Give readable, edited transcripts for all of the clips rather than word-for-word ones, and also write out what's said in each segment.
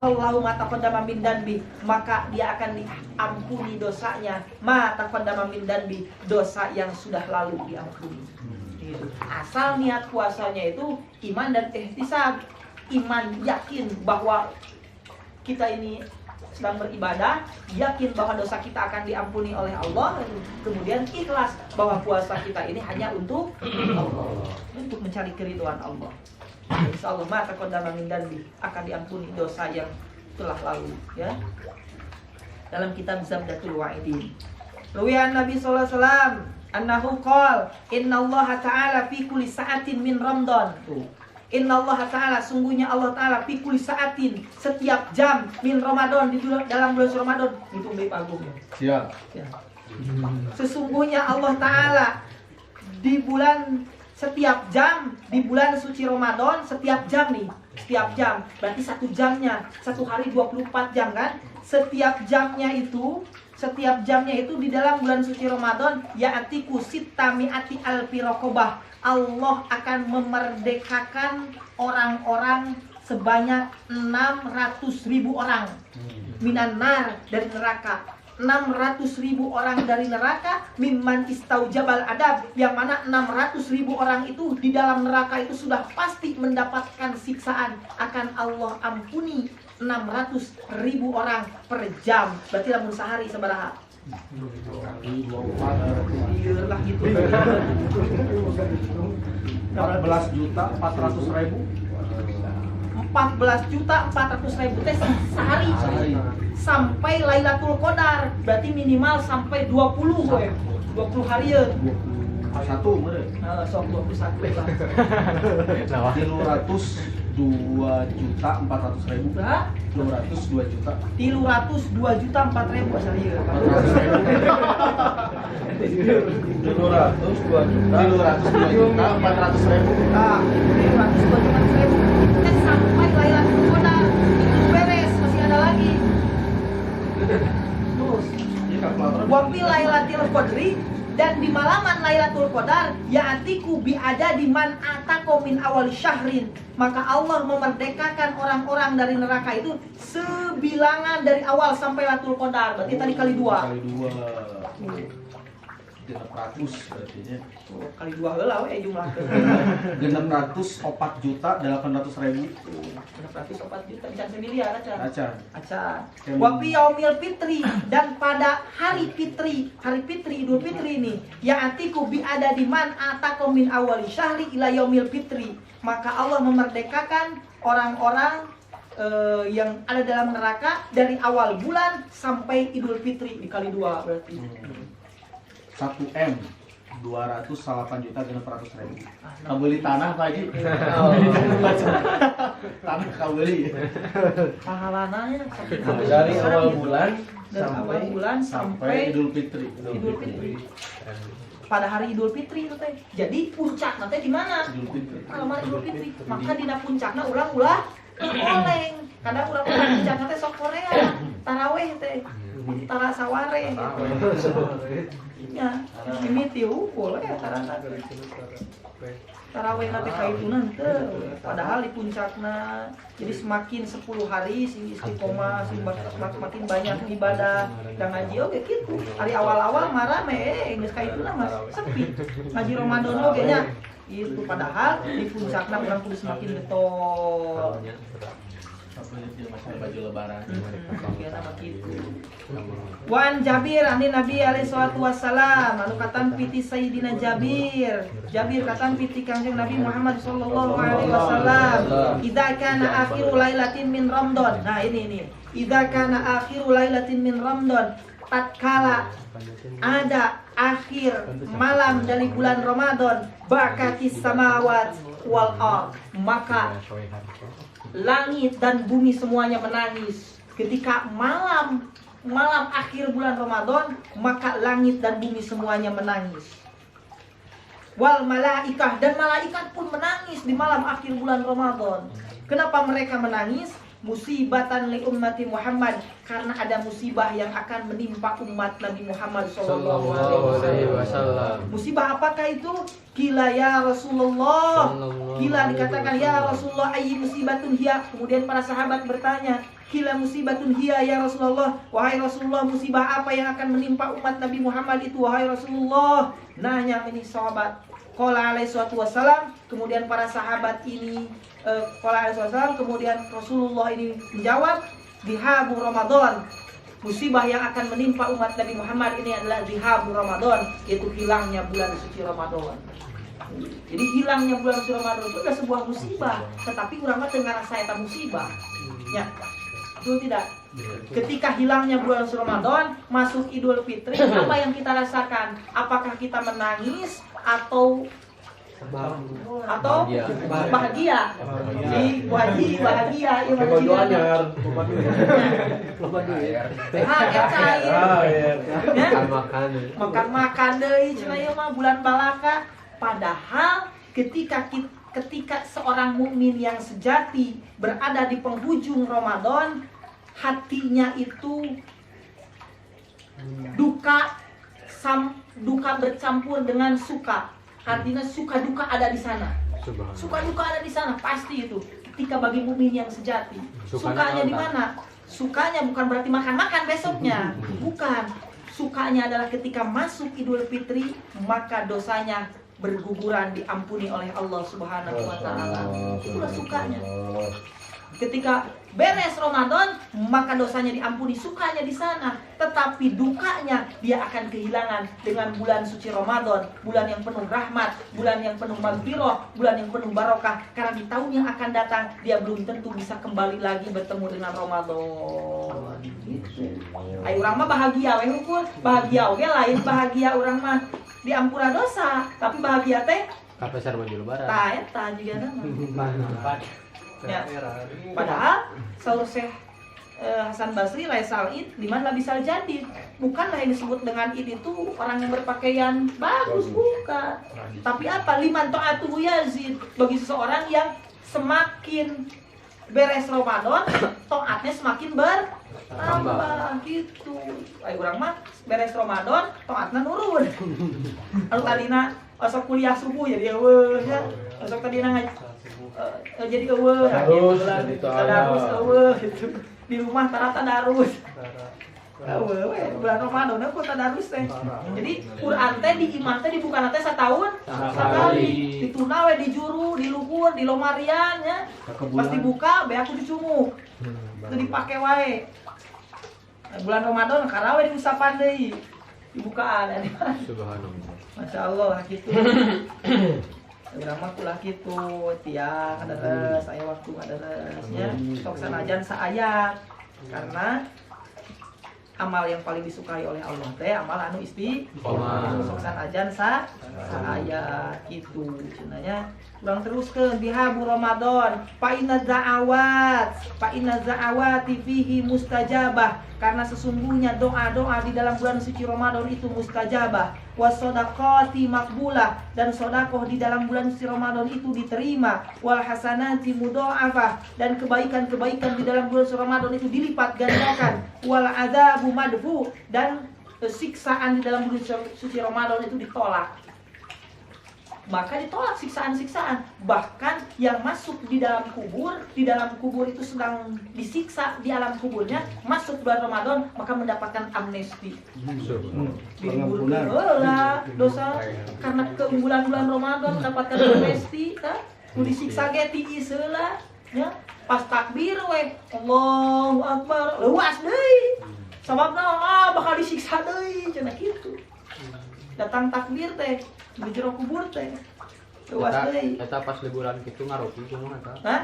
Allahu ma taqaddama min danbi, maka dia akan diampuni dosanya ma taqaddama min danbi, dosa yang sudah lalu diampuni. Asal niat puasanya itu iman dan ihtisab. Iman, yakin bahwa kita ini sedang beribadah, yakin bahwa dosa kita akan diampuni oleh Allah, kemudian ikhlas bahwa puasa kita ini hanya untuk Allah, untuk mencari keridhaan Allah. Insyaallah ma taqaddama min danbi, akan diampuni dosa yang telah lalu, ya. Dalam kitab Zabdatul Wa'idin. Ruwiyan Nabi sallallahu alaihi wasallam annahu qala innallaha ta'ala fi kulli sa'atin min Ramadan. Innallaha ta'ala, sungguhnya Allah Ta'ala fi kulli sa'atin, setiap jam min Ramadan, di dalam bulan Ramadan. Itu baik agungnya. Siap. Ya. Sesungguhnya Allah Ta'ala di bulan, setiap jam di bulan suci Ramadan, setiap jam nih, setiap jam, berarti satu jamnya, satu hari 24 jam kan? Setiap jamnya itu di dalam bulan suci Ramadan, ya'atiku sittami'ati alfi raqabah, Allah akan memerdekakan orang-orang sebanyak 600.000 orang minan nar, dari neraka. 600.000 orang dari neraka, mimman istaujabal adab, yang mana 600.000 orang itu di dalam neraka itu sudah pasti mendapatkan siksaan, akan Allah ampuni 600.000 orang per jam. Berarti dalam sehari sabaraha? Iya lah gitu. 14.400.000. 14.400.000 teh sehari sampai Lailatul Qadar, berarti minimal sampai 20 we. 20 harian. Satu mere. Sok 21 lah. 202.400.000. 202 juta. 302.400.000 sehari. 302.400.000. Nah, 302.400.000 teh sampai Lailatul Qadar. Itu beres, masih ada lagi. Terus wafi Lailatul Qadri, dan di malaman Lailatul Qadar, ya'atiku bi adadi man ataqo min awal syahrin, maka Allah memerdekakan orang-orang dari neraka itu sebilangan dari awal sampai Lailatul Qadar. Berarti tadi kali 2. Kali 2. 600 berarti nya. Kali 2 heula we jumlahkeun. 604.800.000. 604 juta can miliar acan. Acan. Wa fi yaumil fitri, dan pada hari fitri Idul Fitri ini, ya'atiku bi adadi man ataqo min awali syahri ila yaumil fitri, maka Allah memerdekakan orang-orang yang ada dalam neraka dari awal bulan sampai Idul Fitri, dikali 2 berarti. 1M 208.600.000. Kabeli tanah Pak Haji. Tanah kabeli. Pahalana ya Dari awal bulan sampai Idul Fitri. Pada hari Idul Fitri itu teh. Jadi puncak nanti di mana? Idul Fitri. Malam Idul Fitri. Maka dina puncakna ulang-ulang oleng. Kadang ulang-ulang puncakna teh sok Korea. Taraweh teh. Tara saware. Ya, mimiti hukul ya taraweh nanti kaitunan teh, padahal di puncakna. Jadi semakin 10 hari si istiqomah, semakin banyak ibadah dan ngaji oge gitu. Hari awal-awal marame geus kaitunan mas sepi. Ngaji Ramadan oge nya. Itu padahal di puncakna urang kudu semakin getol. Baju lebaran. Wan Jabir ani Nabi alaihi salatu wassalam, anu katan piti Sayyidina Jabir katan piti Kangjeng Nabi Muhammad sallallahu alaihi wasallam, idza kana akhiru lailatin min Ramadan. Nah ini idza kana akhiru lailatin min Ramadan, tatkala ada akhir malam dari bulan Ramadan, bakatis samawat wal ard, maka langit dan bumi semuanya menangis. Ketika malam akhir bulan Ramadan, maka langit dan bumi semuanya menangis. Wal malaikah, dan malaikat pun menangis di malam akhir bulan Ramadan. Kenapa mereka menangis? musibatan li ummati Muhammad, karena ada musibah yang akan menimpa umat Nabi Muhammad sallallahu alaihi wasallam. Musibah apakah itu? Qila ya Rasulullah. Qila dikatakan ya Rasulullah ayyi musibatun hiya. Kemudian para sahabat bertanya, qila musibatun hiya ya Rasulullah. Wahai Rasulullah, musibah apa yang akan menimpa umat Nabi Muhammad itu wahai Rasulullah? Nanya ini sahabat. Qala alaihi wassalam, kemudian para sahabat ini qala alaihi wassalam, kemudian Rasulullah ini menjawab, dihabu Ramadan. Musibah yang akan menimpa umat Nabi Muhammad ini adalah dihabu Ramadan, yaitu hilangnya bulan suci Ramadan. Jadi hilangnya bulan suci Ramadan itu adalah sebuah musibah, tetapi urang mah teu ngarasa eta musibah. Ya. Betul tidak? Ketika hilangnya bulan suci Ramadan, masuk Idul Fitri, apa yang kita rasakan? Apakah kita menangis atau bahagia? Di bahagia, ya makan deui cenah ieu mah bulan balaka. Padahal ketika seorang mukmin yang sejati berada di penghujung Ramadan, hatinya itu duka bercampur dengan suka. Artinya suka duka ada di sana. Suka duka ada di sana pasti itu. Ketika bagi mukmin yang sejati, sukanya di mana? Sukanya bukan berarti makan-makan besoknya, bukan. Sukanya adalah ketika masuk Idul Fitri, maka dosanya berguguran diampuni oleh Allah Subhanahu wa taala. Itulah sukanya. Ketika beres Ramadan, maka dosanya diampuni, sukanya di sana. Tetapi dukanya dia akan kehilangan dengan bulan suci Ramadan, bulan yang penuh rahmat, bulan yang penuh maghfirah, bulan yang penuh barokah. Karena di tahun yang akan datang dia belum tentu bisa kembali lagi bertemu dengan Ramadan. Gitu. Ayo urang mah bahagia we hukum, bahagia oge lain bahagia urang mah diampura dosa, tapi bahagia teh kapesar baju lebaran. Tah eta juga nama. Ya. Padahal saur Syekh Hasan Basri lain salid liman labisal jadid. Bukanlah yang disebut dengan id itu orang yang berpakaian bagus, bukan. Tapi apa? Liman ta'atuhu yazid, bagi seseorang yang semakin beres Ramadan, taatnya semakin bertambah gitu. Ayo urang mah beres Ramadan, taatna nurun. Anu tadina osok kuliah subuh jadi eueuh ya. Osok tadina jadi eueuh tadarus eueuh gitu. Di rumah tadarus. Eueuh bulan Ramadan aku tadarus teh. Jadi Quran teh di imah teh dibuka teh setahun sekali. Dituna we di juru, di luhur, di lomarian nya. Pas dibuka be aku dicunguk. Itu dipake wae. Bulan Ramadan karawe diusapan deui. Dibukaan ade. Subhanallah. Masyaallah kitu. Urang mah kulah kitu, tiang kaderes, aya waktu kaderes nya. Sok sanajan saayat. Karena amal yang paling disukai oleh Allah teh amal anu istiqomah. Sok sanajan saayat kitu cenanya. Urang teruskeun bihabu Ramadan. Fa inna za'awati fihi mustajabah. Karena sesungguhnya doa-doa di dalam bulan suci Ramadan itu mustajabah. Wasodaqati makbulah, dan sodakoh di dalam bulan suci Ramadan itu diterima. Wal hasanati mudha'afah, dan kebaikan-kebaikan di dalam bulan suci Ramadan itu dilipat gandakan. Wal adzabu madfu, dan siksaan di dalam bulan suci Ramadan itu ditolak. Maka ditolak siksaan-siksaan. Bahkan yang masuk di dalam kubur itu sedang disiksa di alam kuburnya, masuk bulan Ramadan maka mendapatkan amnesti. Diliburkeun heula dosa karena keunggulan bulan Ramadan mendapatkan amnesti tah. Nu disiksa ge tiis heula nya. Pas takbir we Allahu Akbar leuas deui. Sababna bakal disiksa deui cenah kitu. Datang takbir teh di jero kubur teh. Luas deui. Eta pas liburan kitu ngaropi kumaha eta? Hah?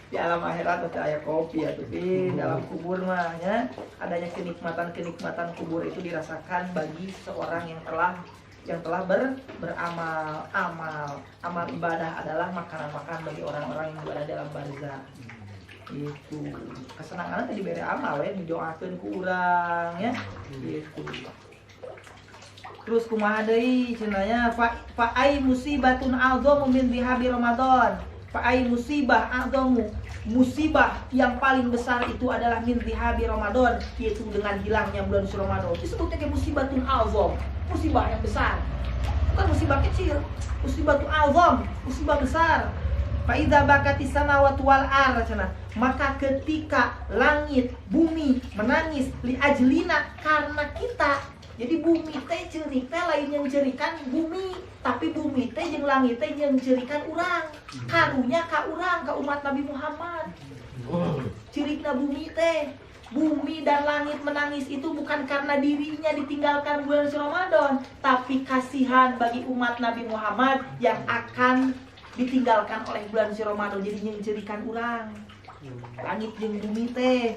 Di alam akhirat teh aya kopi atuh di dalam kubur mah nya. Adanya kenikmatan-kenikmatan kubur itu dirasakan bagi seorang yang telah beramal. Amal ibadah adalah makanan-makanan bagi orang-orang yang berada dalam barzakh. Itu kesenangan tadi bere amal we didoakeun ku urang ya gitu. Terus kumaha deui cenah nya fa ai musibatun a'dhamu min dhihabi Ramadan. Fa'ai musibah a'dhamu, musibah yang paling besar itu adalah min zihabi Ramadan, yaitu dengan hilangnya bulan suci Ramadan. Disebutnya kayak musibatun azam, musibah yang besar. Bukan musibah kecil, musibatun azam, musibah besar. Fa'idza bakatis samawati wal ardh, maka ketika langit, bumi menangis li ajlina karena kita. Jadi bumi teh cerik teh lain yang cerikan bumi, tapi bumi teh jeung langit teh yang cerikan urang. Karunya ka urang, ka umat Nabi Muhammad. Cirikna bumi teh, bumi dan langit menangis itu bukan karena dirinya ditinggalkan bulan Ramadan, tapi kasihan bagi umat Nabi Muhammad yang akan ditinggalkan oleh bulan Ramadan. Jadi yang cerikan urang. Langit jeung bumi teh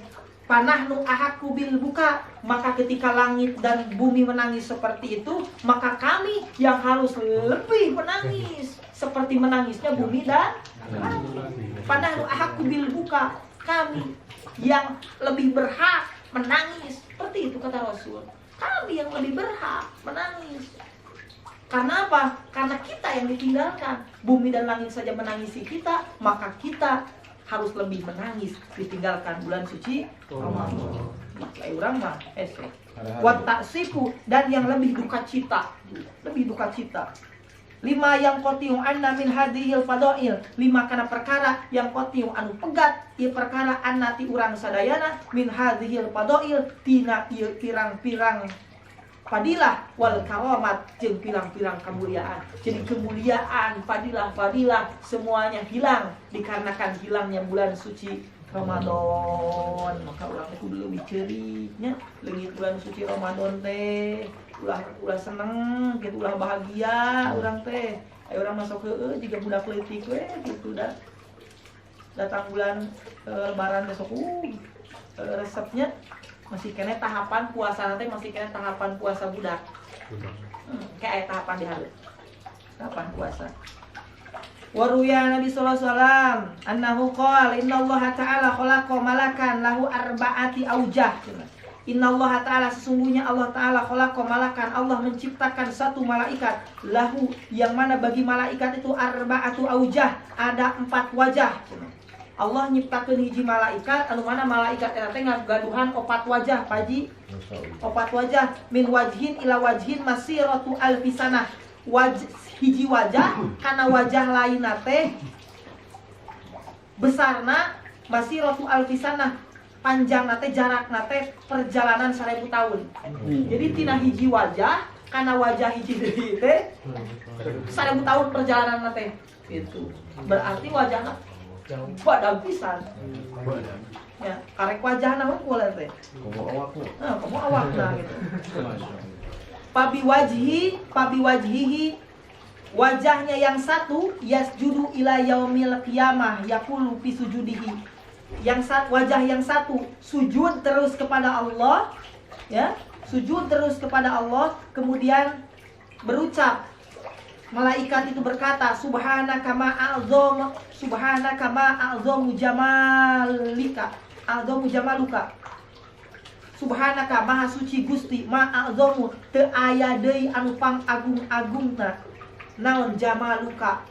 panahnu ahaku bil buka, maka ketika langit dan bumi menangis seperti itu, maka kami yang harus lebih menangis seperti menangisnya bumi dan langit. Panahnu ahaku bil buka, kami yang lebih berhak menangis. Seperti itu kata Rasul. Kami yang lebih berhak menangis. Karena apa? Karena kita yang ditinggalkan. Bumi dan langit saja menangisi kita, maka kita harus lebih menangis ditinggalkan bulan suci Ramadan. Kayak orang mah wa ta'sifu, dan yang lebih duka cita, lebih duka cita. 5 yang kotiu anna min hadhil fadail, 5 kana perkara yang kotiu anu pegat ieu perkara annati urang sadayana min hadhil fadail tina ieu pirang-pirang fadilah wal karomat jeung pirang-pirang kemuliaan. Jadi kemuliaan, fadilah semuanya hilang dikarenakan hilangnya bulan suci Ramadan. Maka urang itu lebih ceriknya leungit bulan suci Ramadan teh ulah seneng gitu, ulah bahagia urang teh. Aya urang masuk heueuh jiga budak leutik we gitu dah. Datang bulan lebaran besok resepnya masih kena tahapan puasa nanti, masih kena tahapan puasa budak. Kayak tahapan di hari tahapan puasa. Waruya Nabi sallallahu alaihi wasallam annahu qala innallaha ta'ala khalaqa malakan lahu arba'ati aujah. Innallaha ta'ala, sesungguhnya Allah ta'ala khalaqa malakan, Allah menciptakan satu malaikat lahu, yang mana bagi malaikat itu arba'atu aujah, ada 4 wajah. Allah nyiptakeun hiji malaikat anu mana malaikat eta teh ngagaduhan 4 wajah, Paji. 4 wajah min wajhin ila wajhin masiratu alfisanah. Hiji wajah kana wajah lainna teh besarna masiratu alfisanah, panjangna teh jarakna teh perjalanan 1000 tahun. Jadi tina hiji wajah kana wajah hiji deui teh 1000 tahun perjalanan teh. Itu berarti wajahna badan pisan. Ya, karek wajahna hungkul teh. Komo awakna gitu. Pabi wajhihi, wajahnya yang satu yasjudu ila yaumil qiyamah yaqulu fi sujudihi. Wajah yang satu sujud terus kepada Allah, ya. Sujud terus kepada Allah, kemudian berucap. Malaikat itu berkata, subhanaka ma a'zamu jamalika, a'zamu jamaluka. Subhanaka, maha suci Gusti, ma a'zamu, teu aya deui anu pang agung-agungna. Naon jamaluka,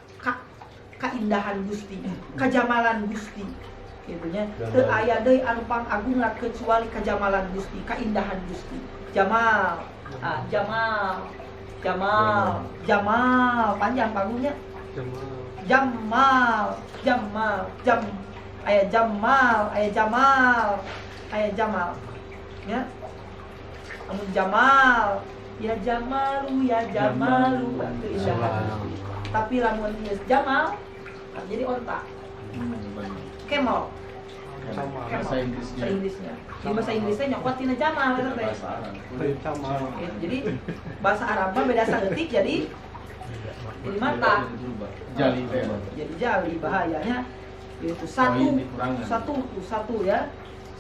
kaindahan Gusti, kajamalan Gusti. Gitunya, teu aya deui anu pang agungna kecuali kajamalan Gusti, kaindahan Gusti. Jamal. Jamal, panjang panggungnya. Jamal, ayat Jamal, ya. Amun Jamal, ya Jamalu, tapi lamun Jamal, jadi onta. Kemal. Bahasa Inggrisnya. Di bahasa Inggrisnya nyokot tina Jamal eta teh. Jadi bahasa Arabnya beda saeutik jadi mata. Jali teh. Jadi jali, bahayanya itu satu ya.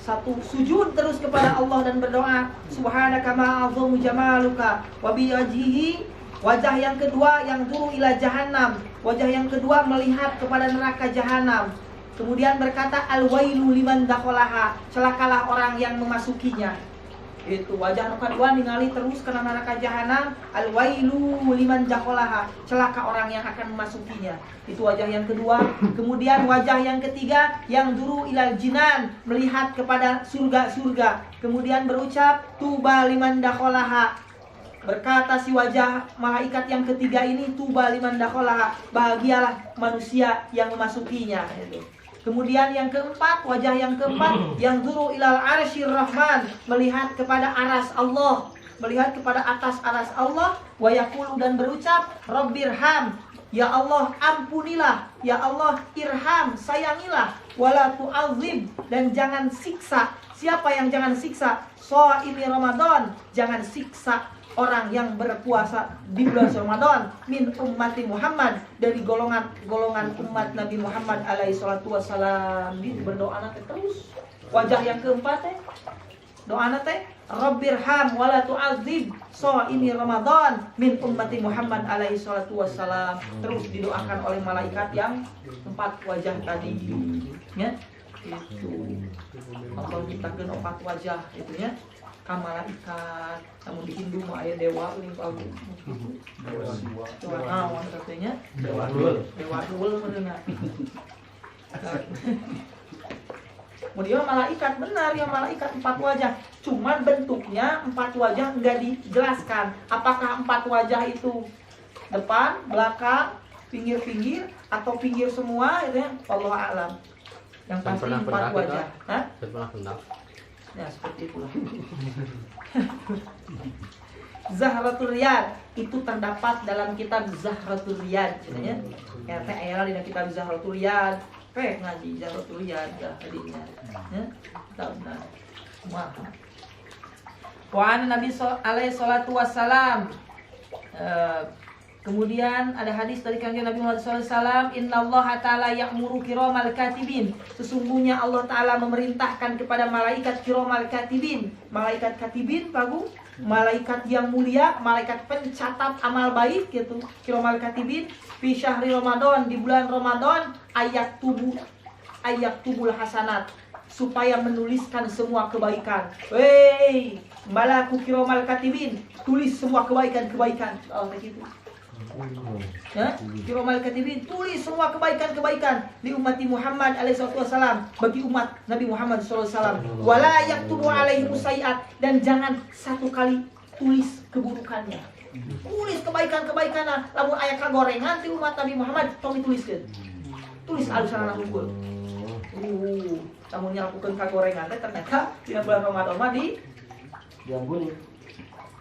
Satu sujud terus kepada Allah dan berdoa, subhanaka ma a'zamu jamaluka wa bi wajhihi. Wajah yang kedua yang dulu ila jahannam, wajah yang kedua melihat kepada neraka jahanam. Kemudian berkata al-wailu liman dakhalaha, celakalah orang yang memasukinya. Itu wajah nu kadua ningali terus kana neraka jahanam, al-wailu liman dakhalaha, celaka orang yang akan memasukinya. Itu wajah yang kedua. Kemudian wajah yang ketiga, yang duru ilal jinan, melihat kepada surga-surga. Kemudian berucap tuba liman dakhalaha. Berkata si wajah malaikat yang ketiga ini, tuba liman dakhalaha, bahagialah manusia yang memasukinya. Itu. Kemudian yang keempat, wajah yang keempat, yang duru ilal arsyir rahman, melihat kepada aras Allah, melihat kepada atas aras Allah, wa yaqulu dan berucap, Rabbirham, ya Allah ampunilah, ya Allah irham, sayangilah, wala tu'adzib, dan jangan siksa. Siapa yang jangan siksa? Shaimi Ramadan, jangan siksa orang yang berpuasa di bulan Ramadan, min ummati Muhammad, dari golongan umat Nabi Muhammad alaihi salatu wassalam. Berdoa teh terus. Wajah yang keempat teh doa teh Rabbirham wala tu'adzib shaimi Ramadan min ummati Muhammad alaihi salatu wassalam. Terus didoakan oleh malaikat yang empat wajah tadi. Ya. Itu Allah ciptakeun empat wajah itu ya. Malaikat, namun di Hindu mah aya dewa ini bagus. Dewa naon katanya? Dewa dul bener. Kemudian malaikat benar ya, malaikat empat wajah. Cuman bentuknya empat wajah enggak dijelaskan. Apakah empat wajah itu depan, belakang, pinggir-pinggir atau pinggir semua itu ya? Allah alam. Yang pasti empat wajah. Hah? Pernah tentang. Ya seperti itulah. Zahratul Riyad itu terdapat dalam kitab Zahratul Riyad sebenarnya. Ya teh aya di kitab Zahratul Riyad. Ngaji Zahratul Riyad dah tadinya. Ya. Kitabna. Wah. Wa Nabi alaihi salatu wassalam. Kemudian ada hadis dari kanjeng Nabi Muhammad SAW, Innallaha ta'ala ya'muru kiramal katibin. Sesungguhnya Allah Ta'ala memerintahkan kepada malaikat kiramal katibin. Malaikat katibin, bagus. Malaikat yang mulia, malaikat pencatat amal baik gitu. Kiramal katibin, fi syahri Ramadan, di bulan Ramadan, ayat tubul hasanat. Supaya menuliskan semua kebaikan. Wey, malaku kiramal katibin, tulis semua kebaikan-kebaikan. Oh, begitu. Ya, kiramal katibin, tulis semua kebaikan-kebaikan di umat Muhammad alaihi wasallam, bagi umat Nabi Muhammad sallallahu alaihi wasallam. Wala yaktubu alaihi musaiat, dan jangan satu kali tulis keburukannya. Tulis kebaikan-kebaikan, lamun aya kagorengan ti umat Nabi Muhammad tong dituliskeun. Tulis alusana unggul. Lamun nyalakukeun kagorengan teh ternyata dina bulan Ramadan mah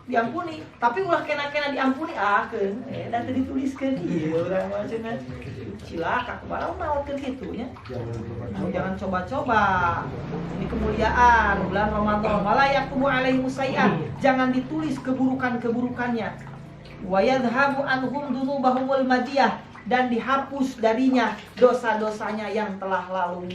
diampuni, tapi ulah kena diampuni keun dan teu dituliskeun ieu urang mah cenah cilaka kumaha naotkeun kitu nya. Jangan coba-coba. Ini kemuliaan bulan Ramadan. Wala yaqumu alaihi musai'at, jangan ditulis keburukannya. Wa yadhhabu anhum dzunubahumul madiyah, dan dihapus darinya dosa-dosanya yang telah lalu.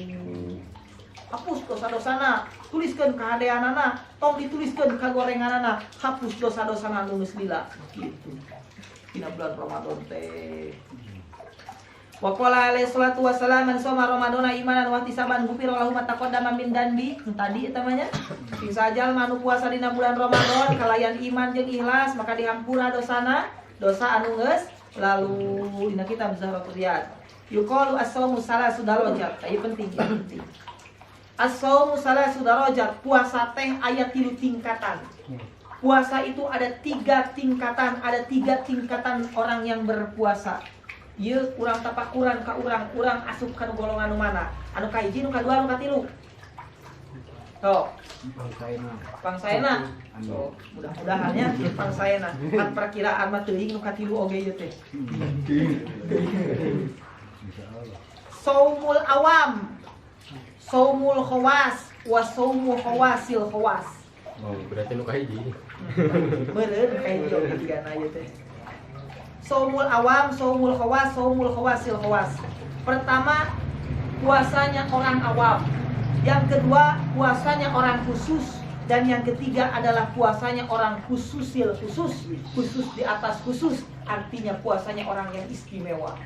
Hapus dosa-dosana, tuliskeun kahadeanana, tong dituliskeun kagorenganana, hapus dosa-dosana nu geus lila. Kitu. Dina bulan Ramadan teh. Wa qala alaihi salatu wassalam man shoma ramadana imanan wa ihtisaban ghufira lahu ma taqaddama min danbi. Tadi eta mah nya. Sing sajal manu puasa dina bulan Ramadan kalayan iman jeung ikhlas maka dihampura dosana, dosa anu geus lalu. Dina kitab Zahratul Riyad. Yuqalu as-shaumu salasu darajat. Ieu penting, penting. As-shaumu salasu darajat, puasa teh aya 3 tingkatan. Puasa itu ada 3 tingkatan, ada 3 tingkatan orang yang berpuasa. Ieu urang tapakuran ka urang asup ka golongan nu mana? Anu ka hiji, nu kadua, nu katilu. Tuh. Pangsaena. So, mudah-mudahan ya pangsaena. Kan perkiraan mah teuing nu katilu oge ieu teh. Saumul awam, saumul khawas, wa saumul khawasil khawas. Oh, berarti nu kahiji. Beureun kahiji oge tigana ieu teh. Saumul awam, saumul khawas, saumul khawasil khawas. Pertama, puasanya orang awam. Yang kedua, puasanya orang khusus. Dan yang ketiga adalah puasanya orang khususil khusus. Khusus di atas khusus, artinya puasanya orang yang istimewa.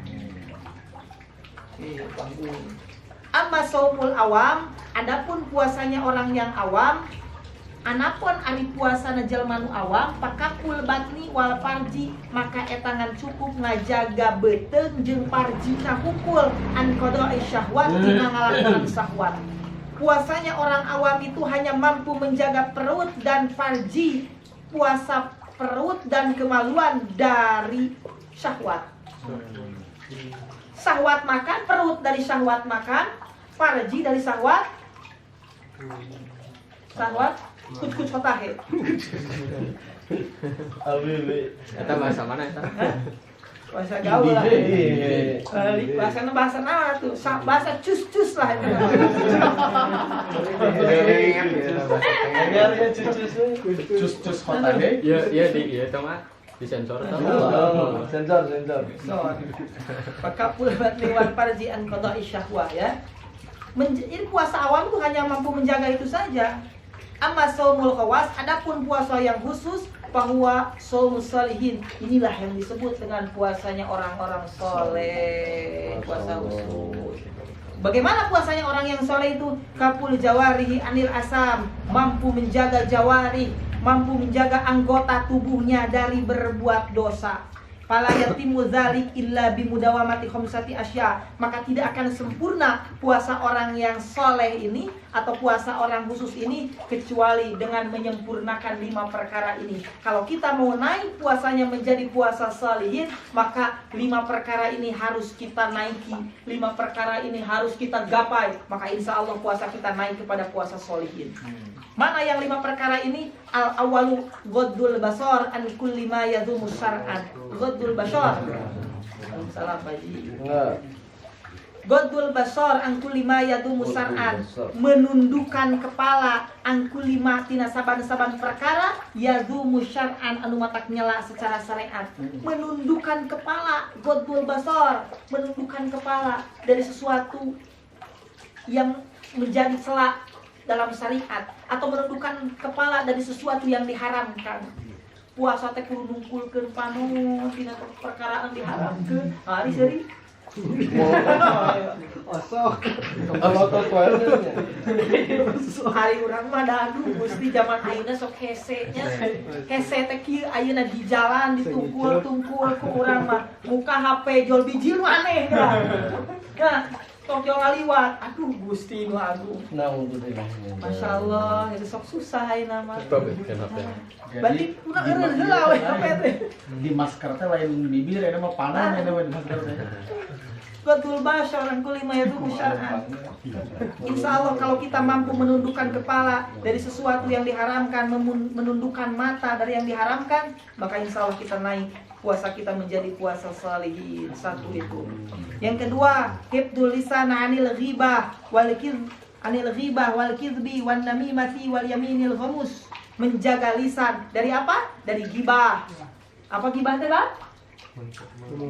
Amma saumul awam, adapun puasanya orang yang awam, Anapun ari puasana jalma nu awam pakakul batni wal farji maka etangan cukup ngajaga beteung jeung farjina hukul an qada'i syahwat tina ngalakonan syahwat. Puasanya orang awam itu hanya mampu menjaga perut dan farji, puasa perut dan kemaluan dari syahwat. Syahwat makan, perut dari syahwat makan, farji dari syahwat kuc-kuc hotahe. Kita bahasa mana eta? Bahasa gaul lah. Bahasa apa tuh? Bahasa cus-cus lah itu. Cus hotahe. Iya itu mah disensor tau. Sensor. Pakapul batni wal farji an qada'i syahwat ya. Jadi puasa awam itu hanya mampu menjaga itu saja. Amma shaumul khawas, adapun puasa yang khusus, bahwa shaumus sholihin, inilah yang disebut dengan puasanya orang-orang soleh, puasa khusus. Bagaimana puasanya orang yang soleh itu? Kapul jawarihi anil asam, mampu menjaga jawari, mampu menjaga anggota tubuhnya dari berbuat dosa. Fala yatimu dzalik illa bimudawamati khamsati asya, maka tidak akan sempurna puasa orang yang soleh ini atau puasa orang khusus ini kecuali dengan menyempurnakan 5 perkara ini. Kalau kita mau naik puasanya menjadi puasa sholihin, maka 5 perkara ini harus kita naiki, 5 perkara ini harus kita gapai, maka insya Allah puasa kita naik kepada puasa sholihin. Mana yang 5 perkara ini? Al-awalu ghaddul basar an kulli ma yadhumu syar'an. Ghaddul basar. Salam Pak Ji. Ghaddul basar an kulli ma yadhumu syar'an. Menundukkan kepala an kulli ma tina saban-saban perkara yadhumu syar'an anu matak nyela secara syariat. Menundukkan kepala, ghaddul basar, menundukkan kepala dari sesuatu yang menjadi celak dalam syariat atau menundukkan kepala dari sesuatu yang diharamkan. Puasa teh kudu nungkulkeun panon tina perkara anu diharamkeun. Hari seri. Osok. Kalau toiletnya. Hari urang mah dadu Gusti zaman ayeuna sok hese nya. Hese teh kieu ayeuna di jalan ditungkul-tungkul ku urang mah muka HP jol bijil maneh ya. Tokyo ngaliwat, aduh Gusti nu agung. Nah, untuk ini. Masya Allah, itu sok susah ayeuna mah. Kenapa? Berarti urang eureun heula we HP teh. Di masker teh lain bibir ya mah panah ya di masker teh. Betul basar an kulli ma yadhumu syar'an. Insya Allah kalau kita mampu menundukkan kepala dari sesuatu yang diharamkan, menundukkan mata dari yang diharamkan, maka insya Allah kita naik. Puasa kita menjadi puasa sholihin. Satu itu. Yang kedua, hifdzul lisan anil ghibah wal kizbi wan namimati wal yaminil ghamus. Menjaga lisan dari apa? Dari ghibah. Apa ghibah teh, Bang?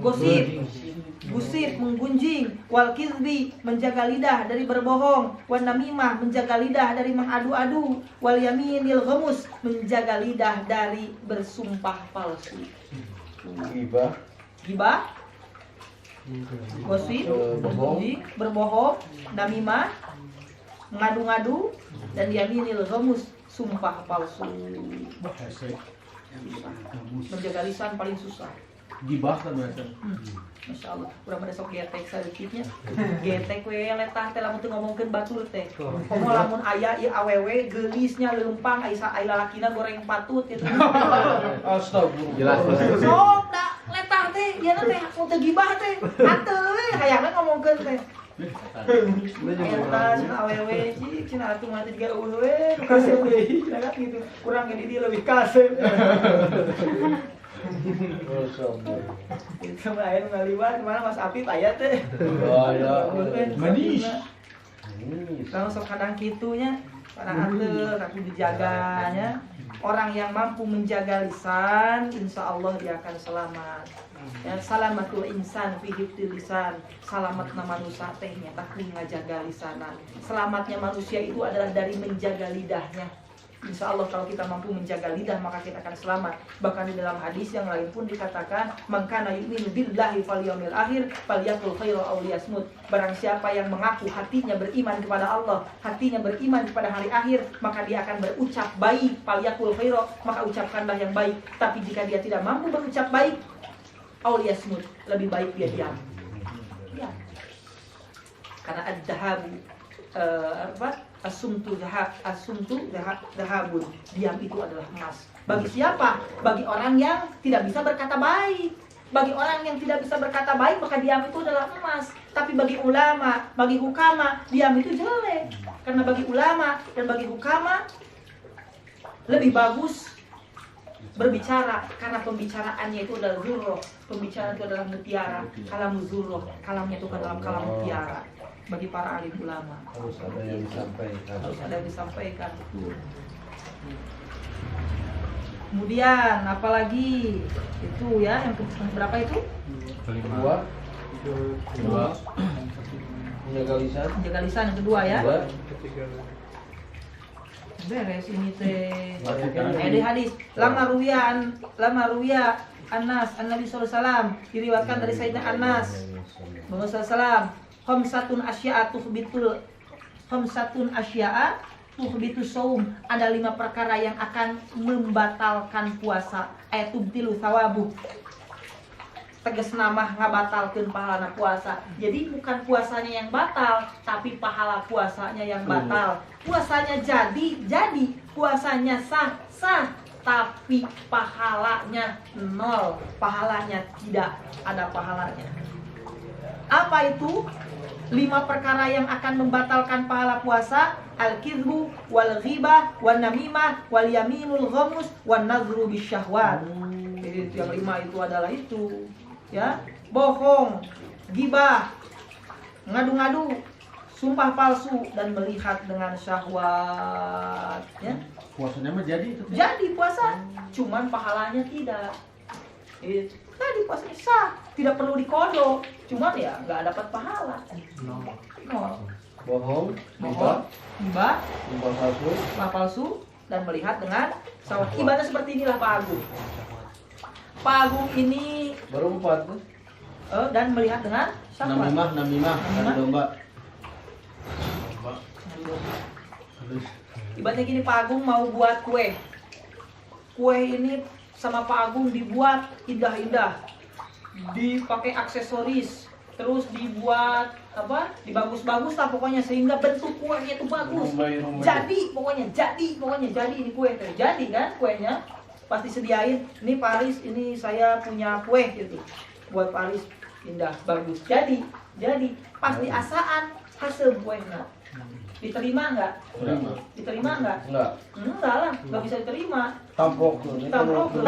Gosip, menggunjing. Wal kizbi, menjaga lidah dari berbohong. Wan namimah, menjaga lidah dari mengadu-adu. Wal yaminil ghamus, menjaga lidah dari bersumpah palsu. Gibah, gosip, berbohong, namimah, ngadu-ngadu, dan yaminil ghamus, sumpah palsu. Menjaga lisan paling susah. Gibah kan biasa. Masya Allah, urang pada sok getek sadikitnya. Getek we letah teh lamun teu ngomongkeun batur teh. Komo lamun aya ieu awewe geulisnya leumpang aya lalakina goreng patut gitu. Astagfirullah. Jelas. Sok da letah teh, ieu teh mun teu gibah teh. Hanteu we hayangna ngomongkeun teh. Eta cenah awewe cik cenah atuh mah teh juga eueuh we kasep deui cenah gitu. Kurang ge di dieu leuwih kasep. Itu mah aya nu ngaliwat mana Mas Apip aya teh. Oh ya. Manis. Kalau sok kadang kitunya pada atur aku dijaganya. Orang yang mampu menjaga lisan, insya Allah dia akan selamat. Ya, salamatul insan fi hifdzil lisan. Selamatna manusia teh nyata ngajaga lisanan. Selamatnya manusia itu adalah dari menjaga lidahnya. Insya Allah kalau kita mampu menjaga lidah maka kita akan selamat. Bahkan di dalam hadis yang lain pun dikatakan, "Man kana yu'minu billahi wal yaumil akhir falyaqul khairan aw liyasmut." Barang siapa yang mengaku hatinya beriman kepada Allah, hatinya beriman kepada hari akhir, maka dia akan berucap baik. Falyaqul khairan, maka ucapkanlah yang baik. Tapi jika dia tidak mampu berucap baik, aw liyasmut, lebih baik dia diam. Ya. Karena ad-dahabu asumtu dahabun, diam itu adalah emas. Bagi siapa? Bagi orang yang tidak bisa berkata baik. Bagi orang yang tidak bisa berkata baik, maka diam itu adalah emas. Tapi bagi ulama, bagi hukama, diam itu jelek. Karena bagi ulama dan bagi hukama lebih bagus berbicara, karena pembicaraannya itu adalah zurroh. Pembicaraan itu adalah mutiara. Kalam zurroh, kalamnya itu kan dalam kalam mutiara. Bagi para alim ulama Harus ada yang disampaikan. harus ada yang disampaikan. Kemudian apalagi itu ya yang berapa itu? Kedua, menjaga lisan. Menjaga lisan yang kedua ya. Dua, Beres ini teh. Masukan. Di hadis lama ruya Anas an-Nabi sallallahu alaihi wasallam, diriwayatkan dari Sayyidina Anas Muhammad sallallahu alaihi wasallam, khamsatun asya'a tuhbitu saum. Ada 5 perkara yang akan membatalkan puasa. Tubtilu thawabu, tegas nama ngabatalkeun pahala puasa. Jadi bukan puasanya yang batal, tapi pahala puasanya yang batal. Puasanya jadi, puasanya sah, tapi pahalanya nol. Pahalanya tidak ada pahalanya. Apa itu? 5 perkara yang akan membatalkan pahala puasa: al-kizbu, wal ghibah, wan namimah, wal yaminul ghamus, wan nazru bisyahwat. Jadi yang 5 itu adalah itu, ya, bohong, gibah, ngadu-ngadu, sumpah palsu, dan melihat dengan syahwat, ya. Puasanya mah jadi itu. Jadi puasa, cuman pahalanya tidak. Tadi puasanya sah, tidak perlu dikodok, cuman ya nggak dapat pahala. Nol. bohong, Bohong, gibah, sumpah palsu, sumpah palsu, dan melihat dengan syahwat. Ibadah seperti inilah Pak Agung. Pak Agung ini baru 4 tuh. dan melihat dengan syahwat. Namimah, ada domba. Ibaratnya gini, Pak Agung mau buat kue. Kue ini sama Pak Agung dibuat indah-indah, dipakai aksesoris, terus dibuat apa? Dibagus-bagus lah pokoknya sehingga bentuk kuenya itu bagus. Rumbai. Jadi pokoknya jadi ini kue. Jadi kan kuenya pasti sediain. Ini Paris, ini saya punya kue gitu. Buat Paris indah, bagus. Jadi pasti asaan hasil kuenya. Diterima nggak? Diterima nggak? Enggak. Enggak lah, nggak bisa diterima. Tampok tuh. Tampok tuh.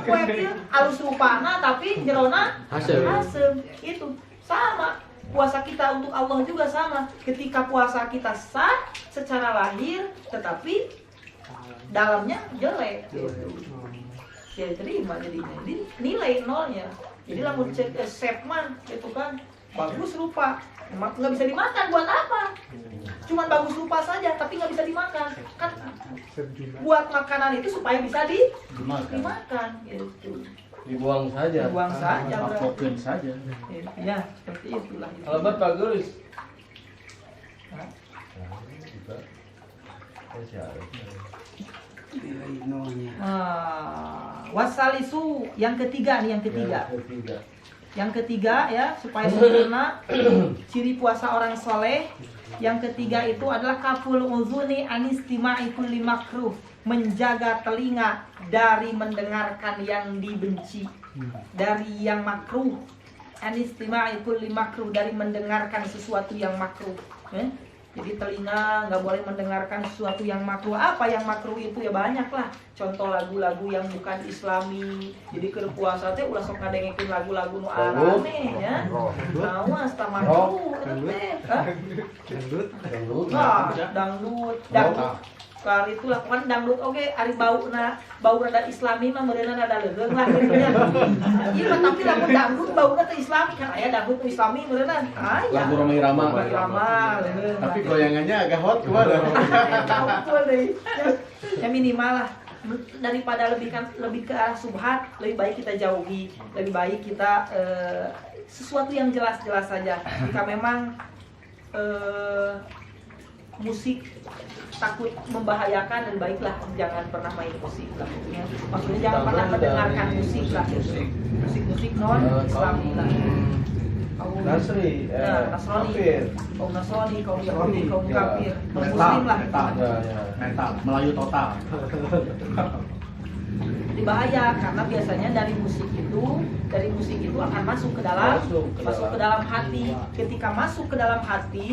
Kue itu halus rupana tapi jerona asem. Itu sama. Puasa kita untuk Allah juga sama. Ketika puasa kita sah secara lahir, tetapi dalamnya jelek. Ya diterima jadinya. Jadi nilai nolnya. Jadi lamun cek sepman itu kan bagus rupa, nggak bisa dimakan. Buat apa? Cuman bagus rupa saja, tapi nggak bisa dimakan. Kan buat makanan itu supaya bisa dimakan. Gitu. Dibuang saja. Buang saja. Tampokkan saja. Ya, seperti itulah. Alamat Pak Guris. Hah? Wasalisu yang ketiga nih, yang ketiga. Yang ketiga ya, supaya sempurna ciri puasa orang soleh. Yang ketiga itu adalah kaful uzuni anistima'i kulli makruh, menjaga telinga dari mendengarkan yang dibenci, dari yang makruh. Anistima'i kulli makruh, dari mendengarkan sesuatu yang makruh. Jadi telinga nggak boleh mendengarkan sesuatu yang makruh. Apa yang makruh itu ya banyak lah. Contoh lagu-lagu yang bukan Islami. Jadi ke puasa teh ulah sok ngadengekeun lagu-lagu nu arane ya. Awas tah makruh eta teh. Dangdut. Dangdut. Kali itu lakukan dangdut oke ari bau rada islami mah meureunna rada leungeung lah gitu nya. Ieu mah tapi lamun dangdut bauna teh islami kan aya dangdut nu islami meureunna. Aya. Lagu Roma Irama. Roma Irama leungeung. Tapi goyangannya agak hot kemana? Betul deh. Ya minimal lah daripada lebih ke arah subhat, lebih baik kita jauhi, lebih baik kita sesuatu yang jelas-jelas saja. Jika memang musik takut membahayakan dan baiklah jangan pernah main musik lah. Ya. Maksudnya jangan pernah mendengarkan musik lah. Musik non Islami lah. Nasri, Nasrani, kafir. kaum Nasrani, kaum Yahudi, kaum Ya. kafir, non Muslim lah. Ya. Mental, Melayu total. Jadi bahaya karena biasanya dari musik itu akan masuk ke dalam hati. Ketika masuk ke dalam hati